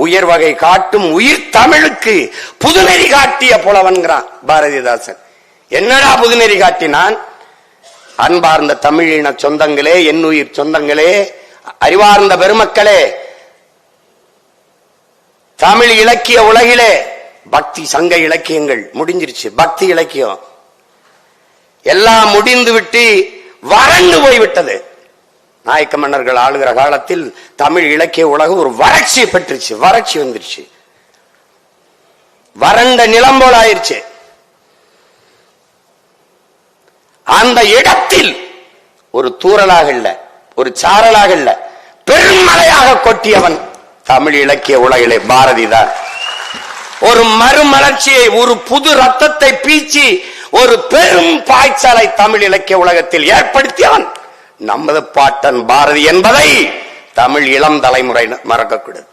உயர் வகை காட்டும் உயிர் தமிழுக்கு புதுநெறி காட்டிய புலவன்கிறான் பாரதிதாசன். என்னடா புதுநெறி காட்டினான்? அன்பார்ந்த தமிழின சொந்தங்களே, என்னுயிர் சொந்தங்களே, அறிவார்ந்த பெருமக்களே, தமிழ் இலக்கிய உலகிலே பக்தி சங்க இலக்கியங்கள் முடிஞ்சிருச்சு. பக்தி இலக்கியம் எல்லாம் முடிந்து விட்டு வறண்டு போய்விட்டது. நாயக்க மன்னர்கள் ஆளுகிற காலத்தில் தமிழ் இலக்கிய உலகம் ஒரு வறட்சியை பெற்றுச்சு. வறட்சி வந்துருச்சு, வறண்ட நிலம் போல ஆயிருச்சு. அந்த இடத்தில் ஒரு தூறலாக இல்ல, ஒரு சாரலாக இல்ல, பெருமழையாக கொட்டியவன் தமிழ் இலக்கிய உலகிலே பாரதிதான். ஒரு மறுமலர்ச்சியை, ஒரு புது ரத்தத்தை பீச்சி ஒரு பெரும் பாய்ச்சலை தமிழ் இலக்கிய உலகத்தில் ஏற்படுத்தியவன் நமது பாட்டன் பாரதி என்பதை தமிழ் இளம் தலைமுறை மறக்கக்கூடாது.